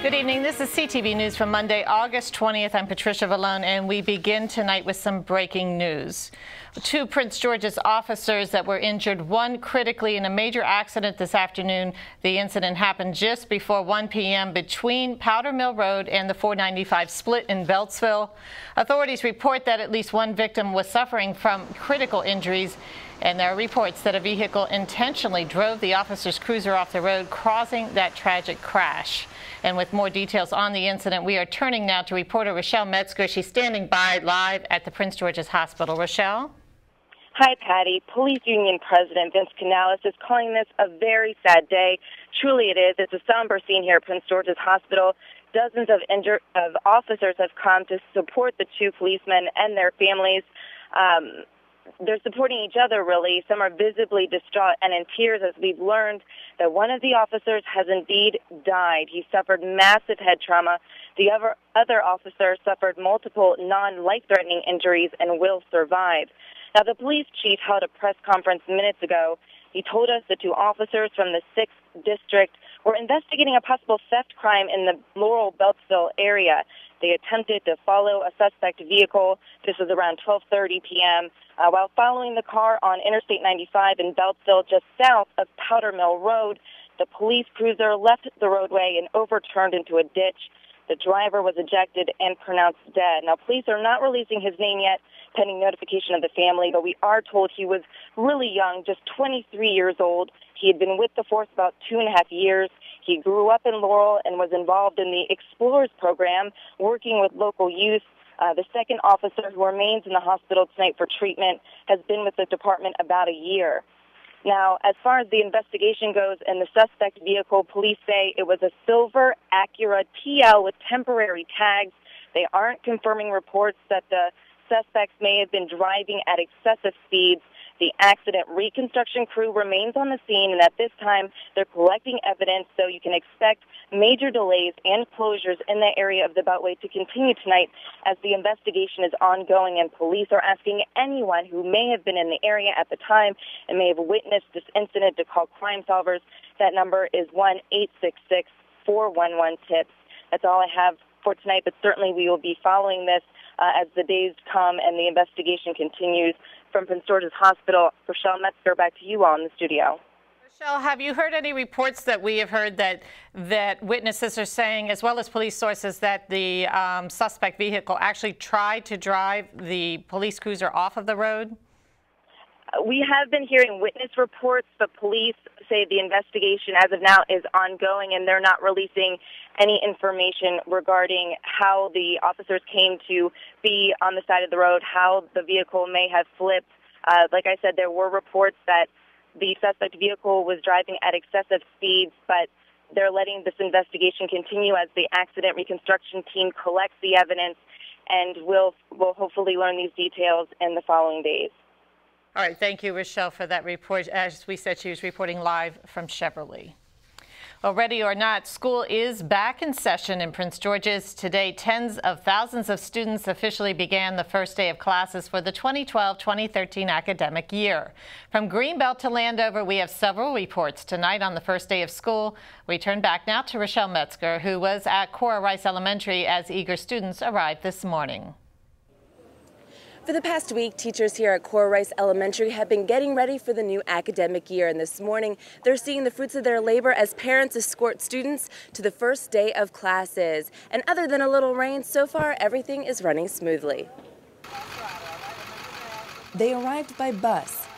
Good evening. This is CTV News from Monday, August 20th. I'm Patricia Vallone, and we begin tonight with some breaking news. Two Prince George's officers that were injured, one critically in a major accident this afternoon. The incident happened just before 1 p.m. between Powder Mill Road and the 495 split in Beltsville. Authorities report that at least one victim was suffering from critical injuries, and there are reports that a vehicle intentionally drove the officer's cruiser off the road, causing that tragic crash. And with more details on the incident, we are turning now to reporter Rochelle Metzger. She's standing by live at the Prince George's Hospital. Rochelle? Hi, Patty. Police Union President Vince Canales is calling this a very sad day. Truly it is. It's a somber scene here at Prince George's Hospital. Dozens of officers have come to support the two policemen and their families. They're supporting each other, really. Some are visibly distraught and in tears as we've learned that one of the officers has indeed died. He suffered massive head trauma. The other officer suffered multiple non-life-threatening injuries and will survive. Now, the police chief held a press conference minutes ago. He told us the two officers from the 6th District were investigating a possible theft crime in the Laurel Beltsville area. They attempted to follow a suspect vehicle. This was around 12:30 p.m. While following the car on Interstate 95 in Beltsville, just south of Powder Mill Road, the police cruiser left the roadway and overturned into a ditch. The driver was ejected and pronounced dead. Now, police are not releasing his name yet, pending notification of the family, but we are told he was really young, just 23 years old. He had been with the force about 2.5 years. He grew up in Laurel and was involved in the Explorers program, working with local youth. The second officer, who remains in the hospital tonight for treatment, has been with the department about a year. Now, as far as the investigation goes and the suspect vehicle, police say it was a silver Acura TL with temporary tags. They aren't confirming reports that the suspects may have been driving at excessive speeds. The accident reconstruction crew remains on the scene, and at this time, they're collecting evidence, so you can expect major delays and closures in the area of the Beltway to continue tonight as the investigation is ongoing, and police are asking anyone who may have been in the area at the time and may have witnessed this incident to call Crime Solvers. That number is 1-866-411-TIPS. That's all I have for tonight, but certainly we will be following this as the days come and the investigation continues. From Prince George's Hospital, Rochelle Metzger, back to you all in the studio. Rochelle, have you heard any reports that we have heard that witnesses are saying, as well as police sources, that the suspect vehicle actually tried to drive the police cruiser off of the road? We have been hearing witness reports, but police say the investigation as of now is ongoing, and they're not releasing any information regarding how the officers came to be on the side of the road, how the vehicle may have flipped. Like I said, there were reports that the suspect vehicle was driving at excessive speeds, but they're letting this investigation continue as the accident reconstruction team collects the evidence, and we'll hopefully learn these details in the following days. All right, thank you, Rochelle, for that report. As we said, she was reporting live from Chevrolet. Well, ready or not, school is back in session in Prince George's. Today, tens of thousands of students officially began the first day of classes for the 2012-2013 academic year. From Greenbelt to Landover, we have several reports tonight on the first day of school. We turn back now to Rochelle Metzger, who was at Cora Rice Elementary as eager students arrived this morning. For the past week, teachers here at Cora Rice Elementary have been getting ready for the new academic year, and this morning they're seeing the fruits of their labor as parents escort students to the first day of classes. And other than a little rain, so far everything is running smoothly. They arrived by bus,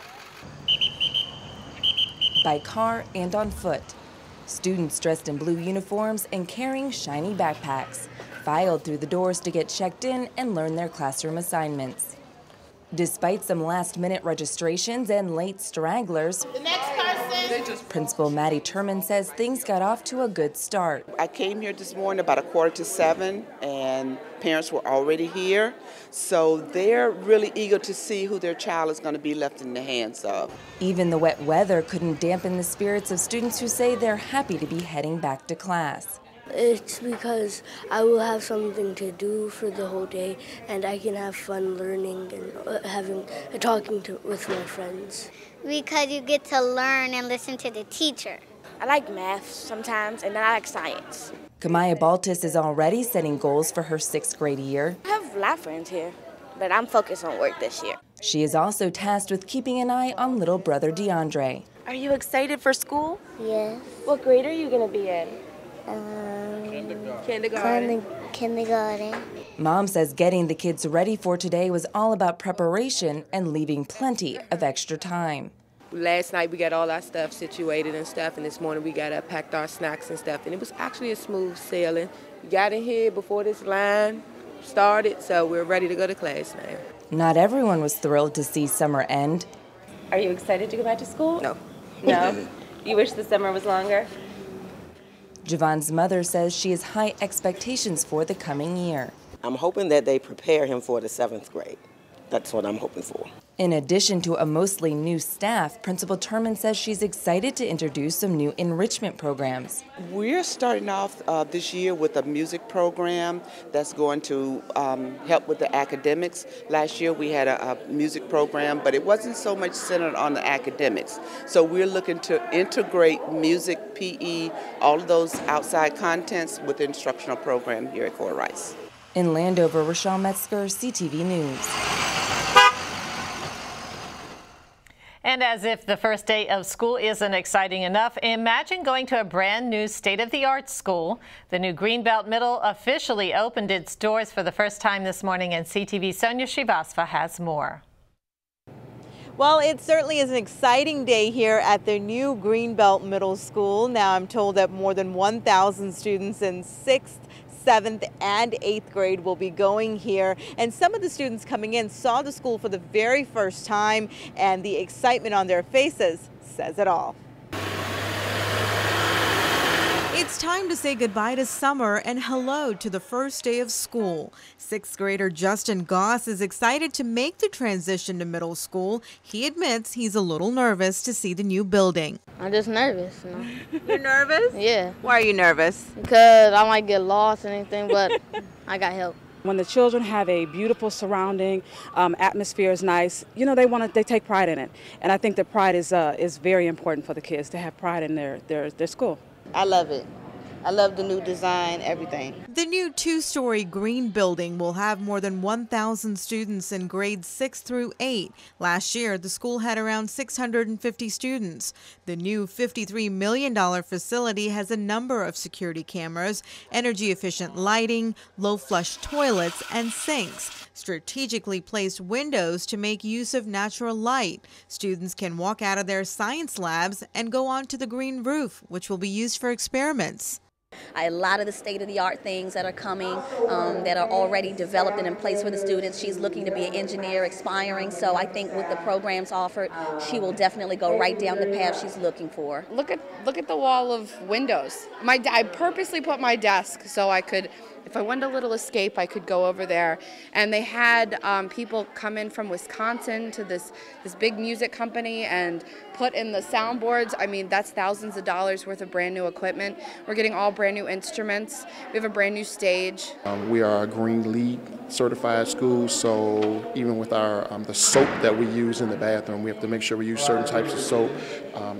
by car, and on foot. Students dressed in blue uniforms and carrying shiny backpacks filed through the doors to get checked in and learn their classroom assignments. Despite some last-minute registrations and late stragglers, Principal Maddie Turman says things got off to a good start. I came here this morning about 6:45, and parents were already here, so they're really eager to see who their child is going to be left in the hands of. Even the wet weather couldn't dampen the spirits of students who say they're happy to be heading back to class. It's because I will have something to do for the whole day, and I can have fun learning and talking with my friends. Because you get to learn and listen to the teacher. I like math sometimes, and then I like science. Kamaya Baltus is already setting goals for her 6th grade year. I have a lot of friends here, but I'm focused on work this year. She is also tasked with keeping an eye on little brother DeAndre. Are you excited for school? Yes. What grade are you going to be in? Kindergarten. Mom says getting the kids ready for today was all about preparation and leaving plenty of extra time. Last night we got all our stuff situated and stuff, and this morning we got up, packed our snacks and stuff, and it was actually a smooth sailing. We got in here before this line started, so we're ready to go to class now. Not everyone was thrilled to see summer end. Are you excited to go back to school? No. No? You wish the summer was longer? Javon's mother says she has high expectations for the coming year. I'm hoping that they prepare him for the 7th grade. That's what I'm hoping for. In addition to a mostly new staff, Principal Turman says she's excited to introduce some new enrichment programs. We're starting off this year with a music program that's going to help with the academics. Last year we had a music program, but it wasn't so much centered on the academics. So we're looking to integrate music, PE, all of those outside contents with the instructional program here at Cora Rice. In Landover, Rochelle Metzger, CTV News. And as if the first day of school isn't exciting enough, imagine going to a brand new state-of-the-art school. The new Greenbelt Middle officially opened its doors for the first time this morning, and CTV's Sonia Srivastava has more. Well, it certainly is an exciting day here at the new Greenbelt Middle School. Now I'm told that more than 1,000 students in 6th, 7th and 8th grade will be going here, and some of the students coming in saw the school for the very first time, and the excitement on their faces says it all. It's time to say goodbye to summer and hello to the first day of school. 6th grader Justin Goss is excited to make the transition to middle school. He admits he's a little nervous to see the new building. I'm just nervous. You're nervous? Yeah. Why are you nervous? Because I might get lost and anything, but I got help. When the children have a beautiful surrounding, atmosphere is nice, you know, they take pride in it. And I think that pride is very important for the kids to have pride in their school. I love it. I love the new design, everything. The new 2-story green building will have more than 1,000 students in grades 6 through 8. Last year, the school had around 650 students. The new $53 million facility has a number of security cameras, energy-efficient lighting, low-flush toilets, and sinks. Strategically placed windows to make use of natural light. Students can walk out of their science labs and go onto the green roof, which will be used for experiments. A lot of the state-of-the-art things that are coming that are already developed and in place for the students. She's looking to be an engineer, aspiring, so I think with the programs offered, she will definitely go right down the path she's looking for. Look at the wall of windows. I purposely put my desk so I could, if I wanted a little escape, I could go over there. And they had people come in from Wisconsin to this big music company and put in the soundboards. I mean, that's thousands of dollars worth of brand new equipment. We're getting all brand new instruments. We have a brand new stage. We are a Green LEED certified school, so even with our the soap that we use in the bathroom, we have to make sure we use certain types of soap.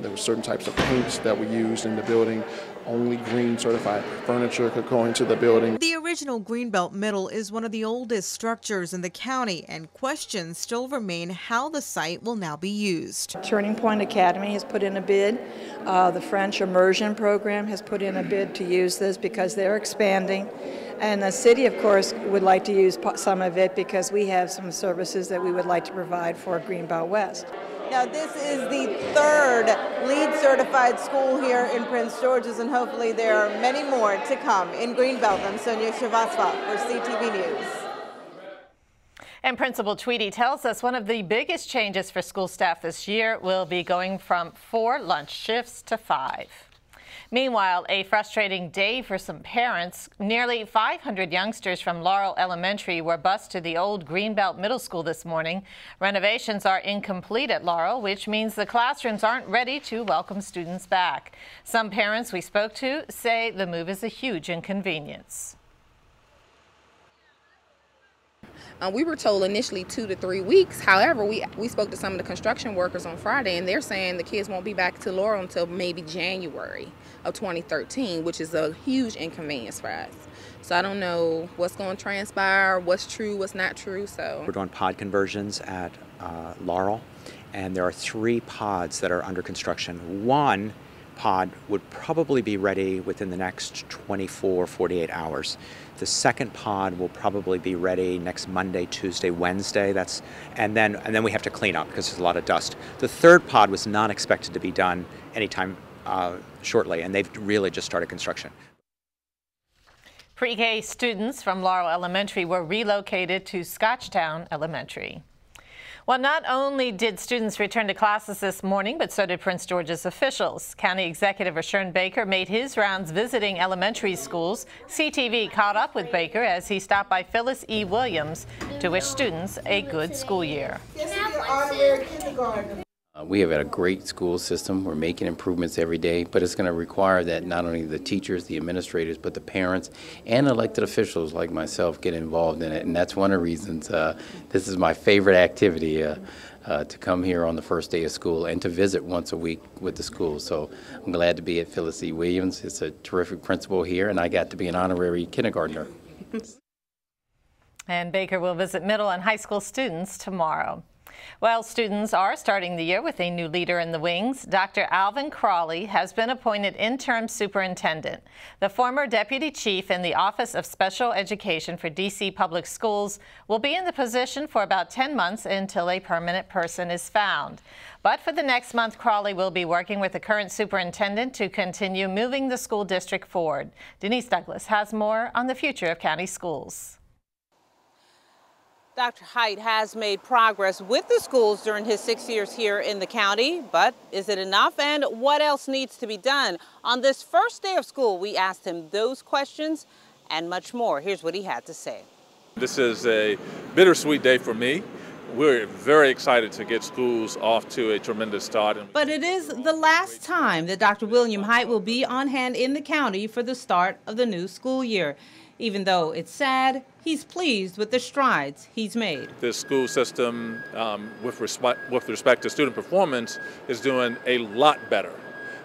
There were certain types of paints that we used in the building. Only green certified furniture could go into the building. The original Greenbelt Middle is one of the oldest structures in the county, and questions still remain how the site will now be used. Turning Point Academy has put in a bid. The French immersion program has put in a bid to use this because they're expanding. And the city, of course, would like to use some of it because we have some services that we would like to provide for Greenbelt West. Now, this is the 3rd LEED certified school here in Prince George's, and hopefully there are many more to come in Greenbelt. I'm Sonia Srivastava for CTV News. And Principal Tweedy tells us one of the biggest changes for school staff this year will be going from 4 lunch shifts to 5. Meanwhile, a frustrating day for some parents. Nearly 500 youngsters from Laurel Elementary were bused to the old Greenbelt Middle School this morning. Renovations are incomplete at Laurel, which means the classrooms aren't ready to welcome students back. Some parents we spoke to say the move is a huge inconvenience. We were told initially 2 to 3 weeks. However, we spoke to some of the construction workers on Friday, and they're saying the kids won't be back to Laurel until maybe January of 2013, which is a huge inconvenience for us. So I don't know what's going to transpire, what's true, what's not true. So we're doing pod conversions at Laurel, and there are 3 pods that are under construction. One pod would probably be ready within the next 24, 48 hours. The second pod will probably be ready next Monday, Tuesday, Wednesday. And then we have to clean up because there's a lot of dust. The third pod was not expected to be done anytime shortly, and they've really just started construction. Pre-K students from Laurel Elementary were relocated to Scotchtown Elementary. Well, not only did students return to classes this morning, but so did Prince George's officials. County Executive Ashern Baker made his rounds visiting elementary schools. CTV caught up with Baker as he stopped by Phyllis E. Williams to wish students a good school year. We have had a great school system. We're making improvements every day, but it's going to require that not only the teachers, the administrators, but the parents and elected officials like myself get involved in it. And that's one of the reasons this is my favorite activity, to come here on the first day of school and to visit once a week with the school. So I'm glad to be at Phyllis E. Williams. It's a terrific principal here, and I got to be an honorary kindergartner. And Baker will visit middle and high school students tomorrow. Well, students are starting the year with a new leader in the wings. Dr. Alvin Crawley has been appointed interim superintendent. The former deputy chief in the Office of Special Education for D.C. Public Schools will be in the position for about 10 months until a permanent person is found. But for the next month, Crawley will be working with the current superintendent to continue moving the school district forward. Denise Douglas has more on the future of county schools. Dr. Height has made progress with the schools during his 6 years here in the county, but is it enough, and what else needs to be done? On this first day of school, we asked him those questions and much more. Here's what he had to say. This is a bittersweet day for me. We're very excited to get schools off to a tremendous start. But it is the last time that Dr. William Height will be on hand in the county for the start of the new school year. Even though it's sad, he's pleased with the strides he's made. The school system, with respect to student performance, is doing a lot better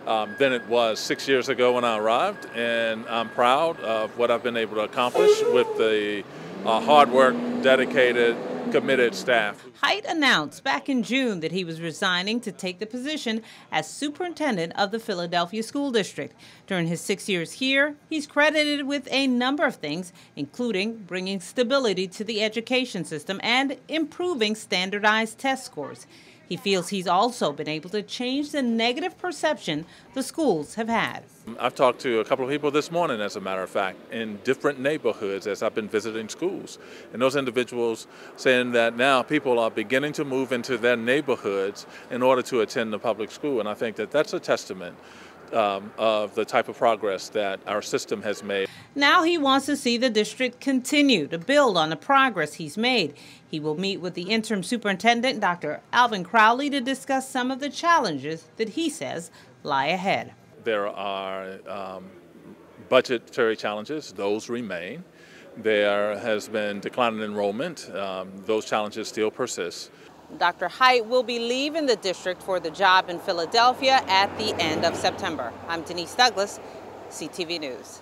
than it was 6 years ago when I arrived, and I'm proud of what I've been able to accomplish with the hard work, dedicated, committed staff. Height announced back in June that he was resigning to take the position as superintendent of the Philadelphia School District. During his 6 years here, he's credited with a number of things, including bringing stability to the education system and improving standardized test scores. He feels he's also been able to change the negative perception the schools have had. I've talked to a couple of people this morning, as a matter of fact, in different neighborhoods as I've been visiting schools. And those individuals saying that now people are beginning to move into their neighborhoods in order to attend the public school. And I think that that's a testament of the type of progress that our system has made. Now he wants to see the district continue to build on the progress he's made. He will meet with the interim superintendent, Dr. Alvin Crawley, to discuss some of the challenges that he says lie ahead. There are budgetary challenges. Those remain. There has been declining enrollment. Those challenges still persist. Dr. Height will be leaving the district for the job in Philadelphia at the end of September. I'm Denise Douglas, CTV News.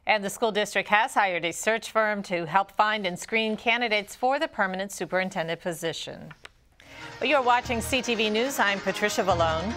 And the school district has hired a search firm to help find and screen candidates for the permanent superintendent position. Well, you're watching CTV News. I'm Patricia Vallone.